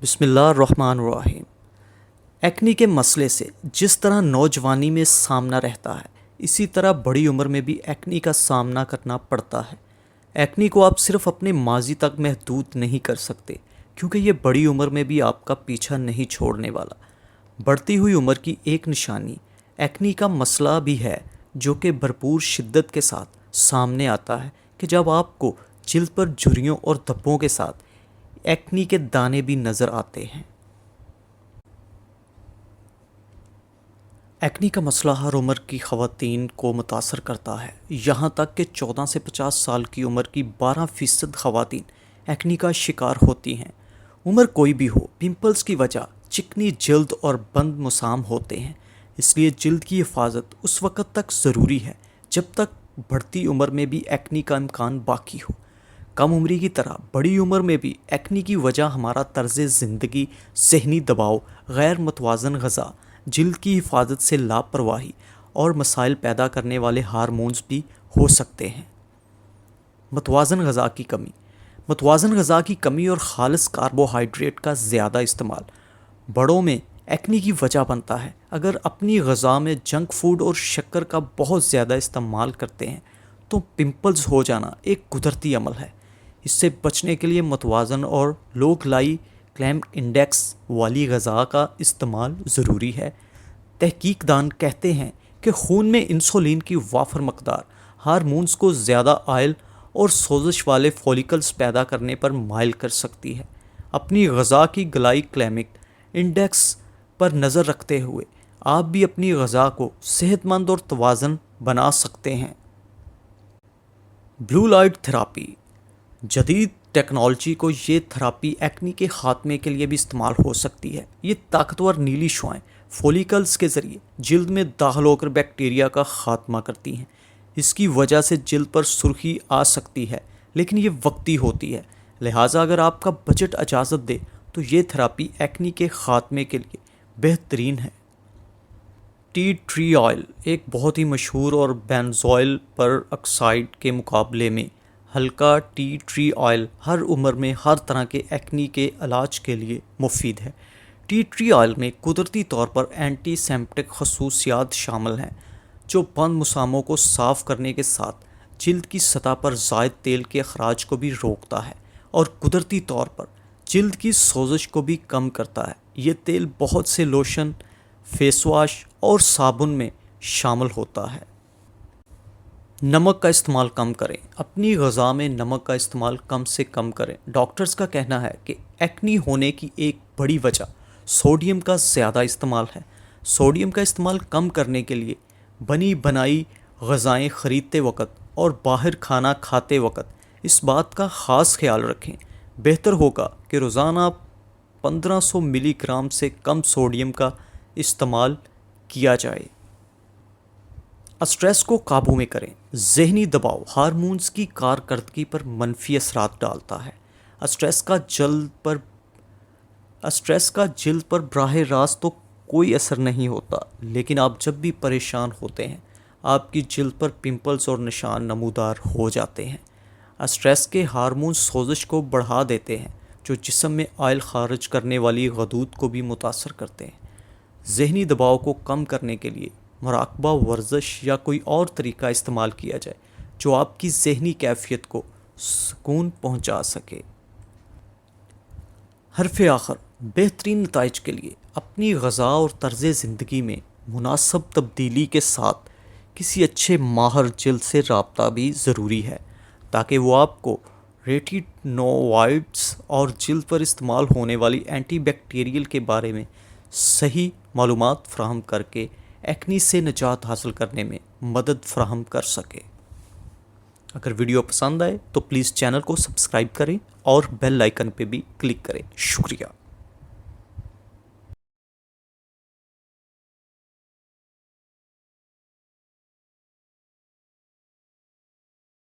بسم اللہ الرحمن الرحیم۔ ایکنی کے مسئلے سے جس طرح نوجوانی میں سامنا رہتا ہے، اسی طرح بڑی عمر میں بھی ایکنی کا سامنا کرنا پڑتا ہے۔ ایکنی کو آپ صرف اپنے ماضی تک محدود نہیں کر سکتے، کیونکہ یہ بڑی عمر میں بھی آپ کا پیچھا نہیں چھوڑنے والا۔ بڑھتی ہوئی عمر کی ایک نشانی ایکنی کا مسئلہ بھی ہے، جو کہ بھرپور شدت کے ساتھ سامنے آتا ہے کہ جب آپ کو جلد پر جھریوں اور دھبوں کے ساتھ ایکنی کے دانے بھی نظر آتے ہیں۔ ایکنی کا مسئلہ ہر عمر کی خواتین کو متاثر کرتا ہے، یہاں تک کہ 14 سے 50 سال کی عمر کی 12% خواتین ایکنی کا شکار ہوتی ہیں۔ عمر کوئی بھی ہو، پمپلز کی وجہ چکنی جلد اور بند مسام ہوتے ہیں، اس لیے جلد کی حفاظت اس وقت تک ضروری ہے جب تک بڑھتی عمر میں بھی ایکنی کا امکان باقی ہو۔ کم عمری کی طرح بڑی عمر میں بھی ایکنی کی وجہ ہمارا طرز زندگی، ذہنی دباؤ، غیر متوازن غذا، جلد کی حفاظت سے لاپرواہی اور مسائل پیدا کرنے والے ہارمونز بھی ہو سکتے ہیں۔ متوازن غذا کی کمی۔ متوازن غذا کی کمی اور خالص کاربوہائیڈریٹ کا زیادہ استعمال بڑوں میں ایکنی کی وجہ بنتا ہے۔ اگر اپنی غذا میں جنک فوڈ اور شکر کا بہت زیادہ استعمال کرتے ہیں تو پمپلز ہو جانا ایک قدرتی عمل ہے۔ اس سے بچنے کے لیے متوازن اور لو گلائیکیمک انڈیکس والی غذا کا استعمال ضروری ہے۔ تحقیق دان کہتے ہیں کہ خون میں انسولین کی وافر مقدار ہارمونز کو زیادہ آئل اور سوزش والے فولیکلز پیدا کرنے پر مائل کر سکتی ہے۔ اپنی غذا کی گلائیکیمک انڈیکس پر نظر رکھتے ہوئے آپ بھی اپنی غذا کو صحت مند اور توازن بنا سکتے ہیں۔ Blue light therapy. جدید ٹیکنالوجی کو یہ تھراپی ایکنی کے خاتمے کے لیے بھی استعمال ہو سکتی ہے۔ یہ طاقتور نیلی شعاعیں فولیکلز کے ذریعے جلد میں داخل ہو کر بیکٹیریا کا خاتمہ کرتی ہیں۔ اس کی وجہ سے جلد پر سرخی آ سکتی ہے، لیکن یہ وقتی ہوتی ہے، لہٰذا اگر آپ کا بجٹ اجازت دے تو یہ تھراپی ایکنی کے خاتمے کے لیے بہترین ہے۔ ٹی ٹری آئل ایک بہت ہی مشہور اور بینزوئل پر آکسائڈ کے مقابلے میں ہلکا ٹی ٹری آئل ہر عمر میں ہر طرح کے ایکنی کے علاج کے لیے مفید ہے۔ ٹی ٹری آئل میں قدرتی طور پر اینٹی سیپٹک خصوصیات شامل ہیں، جو بند مساموں کو صاف کرنے کے ساتھ جلد کی سطح پر زائد تیل کے اخراج کو بھی روکتا ہے اور قدرتی طور پر جلد کی سوزش کو بھی کم کرتا ہے۔ یہ تیل بہت سے لوشن، فیس واش اور صابن میں شامل ہوتا ہے۔ نمک کا استعمال کم کریں۔ اپنی غذا میں نمک کا استعمال کم سے کم کریں۔ ڈاکٹرز کا کہنا ہے کہ ایکنی ہونے کی ایک بڑی وجہ سوڈیم کا زیادہ استعمال ہے۔ سوڈیم کا استعمال کم کرنے کے لیے بنی بنائی غذائیں خریدتے وقت اور باہر کھانا کھاتے وقت اس بات کا خاص خیال رکھیں۔ بہتر ہوگا کہ روزانہ 1500 ملی گرام سے کم سوڈیم کا استعمال کیا جائے۔ اسٹریس کو قابو میں کریں۔ ذہنی دباؤ ہارمونز کی کارکردگی پر منفی اثرات ڈالتا ہے۔ اسٹریس کا جلد پر براہ راست تو کوئی اثر نہیں ہوتا، لیکن آپ جب بھی پریشان ہوتے ہیں آپ کی جلد پر پمپلز اور نشان نمودار ہو جاتے ہیں۔ اسٹریس کے ہارمون سوزش کو بڑھا دیتے ہیں، جو جسم میں آئل خارج کرنے والی غدود کو بھی متاثر کرتے ہیں۔ ذہنی دباؤ کو کم کرنے کے لیے مراقبہ، ورزش یا کوئی اور طریقہ استعمال کیا جائے جو آپ کی ذہنی کیفیت کو سکون پہنچا سکے۔ حرف آخر، بہترین نتائج کے لیے اپنی غذا اور طرز زندگی میں مناسب تبدیلی کے ساتھ کسی اچھے ماہر جلد سے رابطہ بھی ضروری ہے، تاکہ وہ آپ کو ریٹینوائڈز اور جلد پر استعمال ہونے والی اینٹی بیکٹیریل کے بارے میں صحیح معلومات فراہم کر کے ایکنی سے نجات حاصل کرنے میں مدد فراہم کر سکے۔ اگر ویڈیو پسند آئے تو پلیز چینل کو سبسکرائب کریں اور بیل آئیکن پہ بھی کلک کریں۔ شکریہ۔